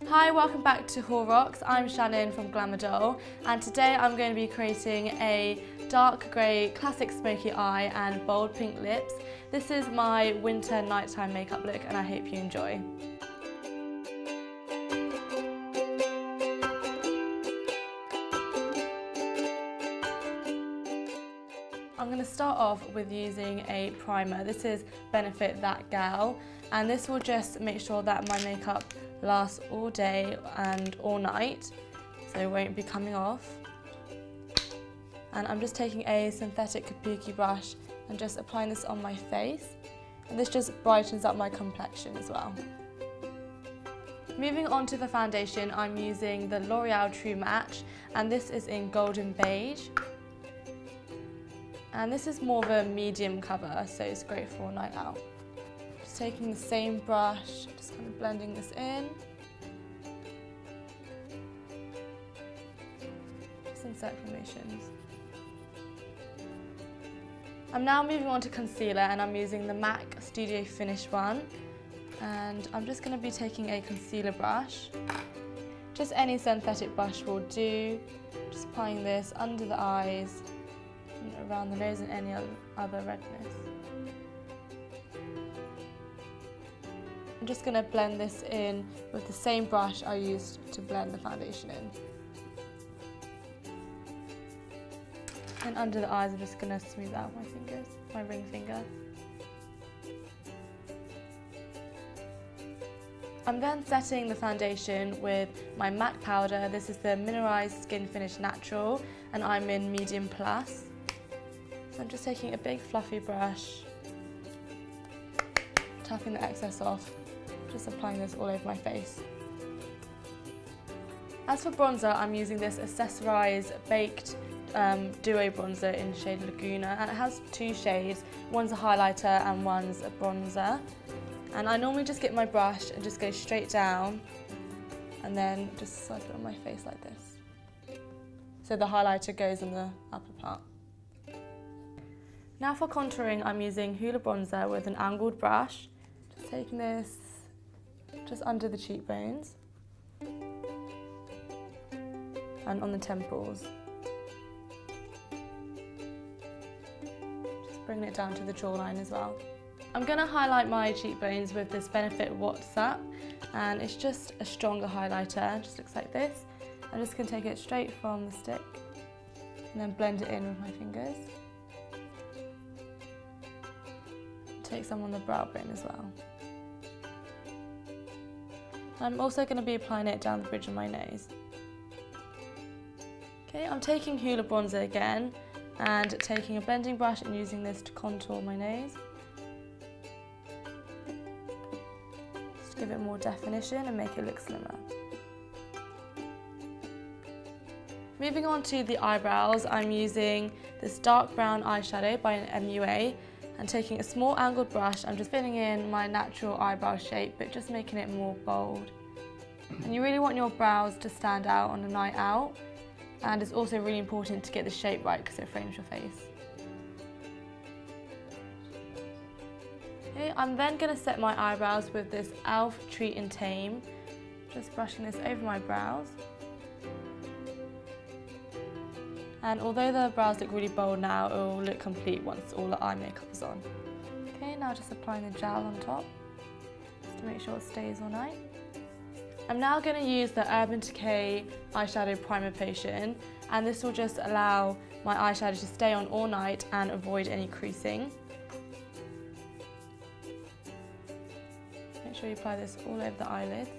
Hi, welcome back to Haul Rocks. I'm Shannon from Glamerdoll, and today I'm going to be creating a dark grey classic smoky eye and bold pink lips. This is my winter nighttime makeup look and I hope you enjoy. I'm going to start off with using a primer. This is Benefit That Gal, and this will just make sure that my makeup lasts all day and all night, so it won't be coming off. And I'm just taking a synthetic kabuki brush and just applying this on my face, and this just brightens up my complexion as well. Moving on to the foundation, I'm using the L'Oreal True Match, and this is in Golden Beige. And this is more of a medium cover, so it's great for a night out. Just taking the same brush, just kind of blending this in. Just in circular motions. I'm now moving on to concealer, and I'm using the MAC Studio Finish one. And I'm just going to be taking a concealer brush. Just any synthetic brush will do. Just applying this under the eyes, around the nose and any other redness. I'm just going to blend this in with the same brush I used to blend the foundation in. And under the eyes I'm just going to smooth out my fingers, my ring finger. I'm then setting the foundation with my MAC powder. This is the Mineralize Skinfinish Natural and I'm in Medium Plus. So I'm just taking a big fluffy brush, tapping the excess off, just applying this all over my face. As for bronzer, I'm using this Accessorize Baked Duo Bronzer in shade Laguna, and it has two shades. One's a highlighter and one's a bronzer. And I normally just get my brush and just go straight down and then just swipe it on my face like this. So the highlighter goes in the upper part. Now for contouring, I'm using Hoola bronzer with an angled brush. Just taking this just under the cheekbones and on the temples. Just bringing it down to the jawline as well. I'm going to highlight my cheekbones with this Benefit What's Up, and it's just a stronger highlighter. It just looks like this. I'm just going to take it straight from the stick and then blend it in with my fingers. Take some on the brow bone as well. I'm also going to be applying it down the bridge of my nose. Okay, I'm taking Hoola bronzer again and taking a blending brush and using this to contour my nose. Just give it more definition and make it look slimmer. Moving on to the eyebrows, I'm using this dark brown eyeshadow by an MUA. And taking a small angled brush, I'm just filling in my natural eyebrow shape, but just making it more bold. And you really want your brows to stand out on a night out. And it's also really important to get the shape right because it frames your face. Okay, I'm then going to set my eyebrows with this e.l.f. Treat in Tame. Just brushing this over my brows. And although the brows look really bold now, it will look complete once all the eye makeup is on. Okay, now just applying the gel on top, just to make sure it stays all night. I'm now going to use the Urban Decay Eyeshadow Primer Potion, and this will just allow my eyeshadow to stay on all night and avoid any creasing. Make sure you apply this all over the eyelids.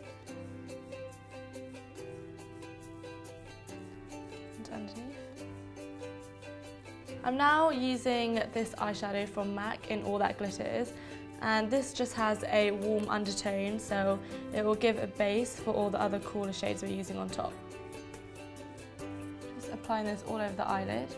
And underneath. I'm now using this eyeshadow from MAC in All That Glitters, and this just has a warm undertone, so it will give a base for all the other cooler shades we're using on top. Just applying this all over the eyelid.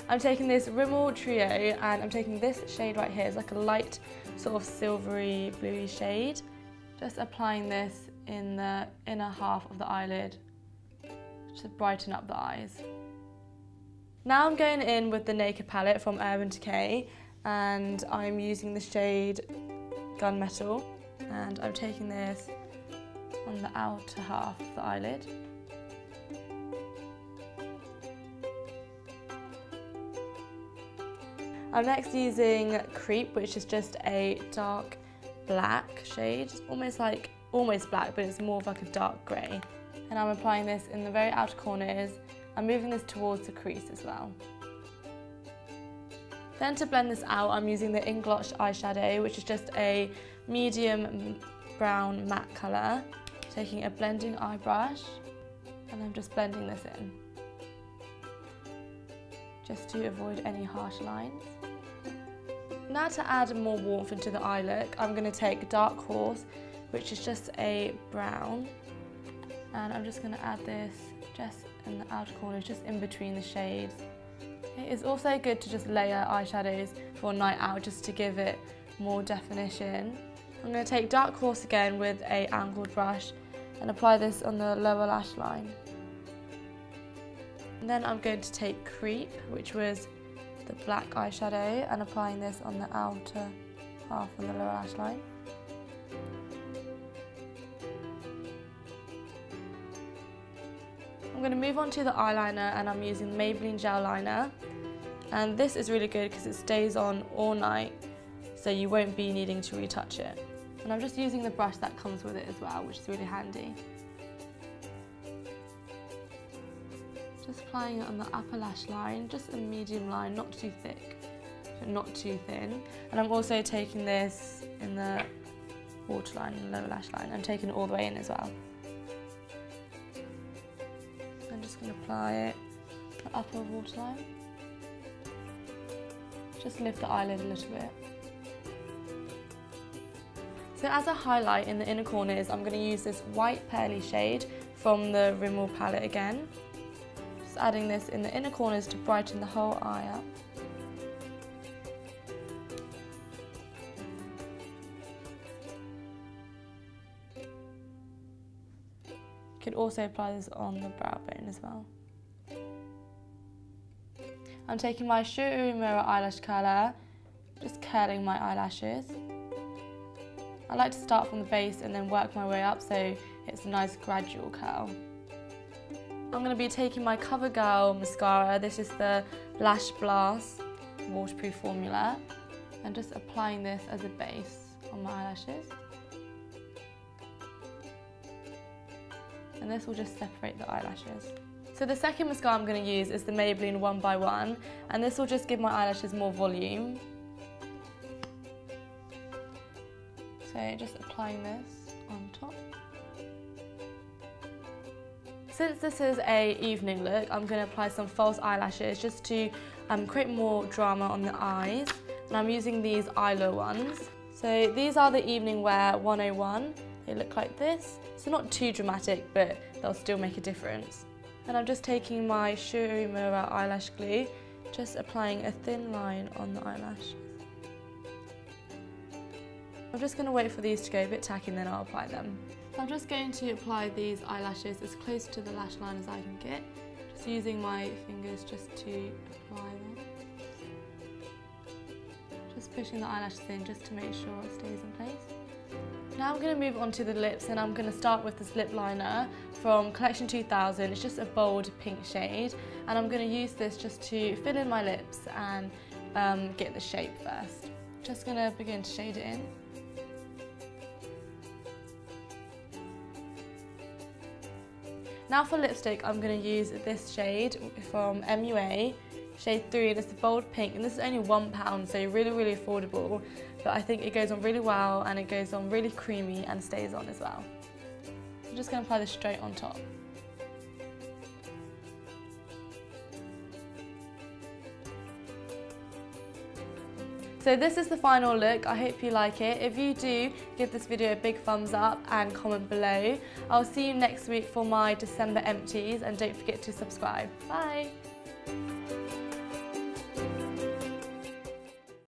I'm taking this Rimmel Trio and I'm taking this shade right here. It's like a light sort of silvery bluey shade. Just applying this in the inner half of the eyelid to brighten up the eyes. Now I'm going in with the Naked palette from Urban Decay, and I'm using the shade Gunmetal, and I'm taking this on the outer half of the eyelid. I'm next using Creep, which is just a dark black shade, almost black, but it's more of like a dark grey. And I'm applying this in the very outer corners. I'm moving this towards the crease as well. Then to blend this out, I'm using the Inglot eyeshadow, which is just a medium brown matte colour. Taking a blending eye brush, and I'm just blending this in, just to avoid any harsh lines. Now to add more warmth into the eye look, I'm going to take Dark Horse, which is just a brown, and I'm just going to add this just in the outer corners, just in between the shades. It's also good to just layer eyeshadows for a night out, just to give it more definition. I'm going to take Dark Horse again with a angled brush and apply this on the lower lash line. And then I'm going to take Creep, which was the black eyeshadow, and applying this on the outer half on the lower lash line. I'm going to move on to the eyeliner, and I'm using Maybelline gel liner. And this is really good because it stays on all night, so you won't be needing to retouch it. And I'm just using the brush that comes with it as well, which is really handy. Just applying it on the upper lash line, just a medium line, not too thick, but not too thin. And I'm also taking this in the waterline and lower lash line. I'm taking it all the way in as well. I'm just going to apply it to the upper waterline. Just lift the eyelid a little bit. So as a highlight in the inner corners, I'm going to use this white pearly shade from the Rimmel palette again. Just adding this in the inner corners to brighten the whole eye up. You could also apply this on the brow bone as well. I'm taking my Uemura eyelash curler, just curling my eyelashes. I like to start from the base and then work my way up so it's a nice gradual curl. I'm going to be taking my CoverGirl mascara. This is the Lash Blast waterproof formula, and just applying this as a base on my eyelashes. And this will just separate the eyelashes. So the second mascara I'm going to use is the Maybelline 1x1, and this will just give my eyelashes more volume. So just applying this on top. Since this is an evening look, I'm going to apply some false eyelashes just to create more drama on the eyes. And I'm using these Eyeliner ones. So these are the Evening Wear 101. They look like this. So not too dramatic, but they'll still make a difference. And I'm just taking my Uemura eyelash glue, just applying a thin line on the eyelash. I'm just going to wait for these to go a bit tacky and then I'll apply them. So I'm just going to apply these eyelashes as close to the lash line as I can get, just using my fingers just to apply them. Just pushing the eyelashes in just to make sure it stays in place. Now I'm going to move on to the lips, and I'm going to start with this lip liner from Collection 2000. It's just a bold pink shade, and I'm going to use this just to fill in my lips and get the shape first. Just going to begin to shade it in. Now for lipstick, I'm going to use this shade from MUA, shade 3, and it's the bold pink, and this is only £1, so really affordable, but I think it goes on really well, and it goes on really creamy and stays on as well. So I'm just going to apply this straight on top. So this is the final look. I hope you like it. If you do, give this video a big thumbs up and comment below. I'll see you next week for my December empties, and don't forget to subscribe. Bye!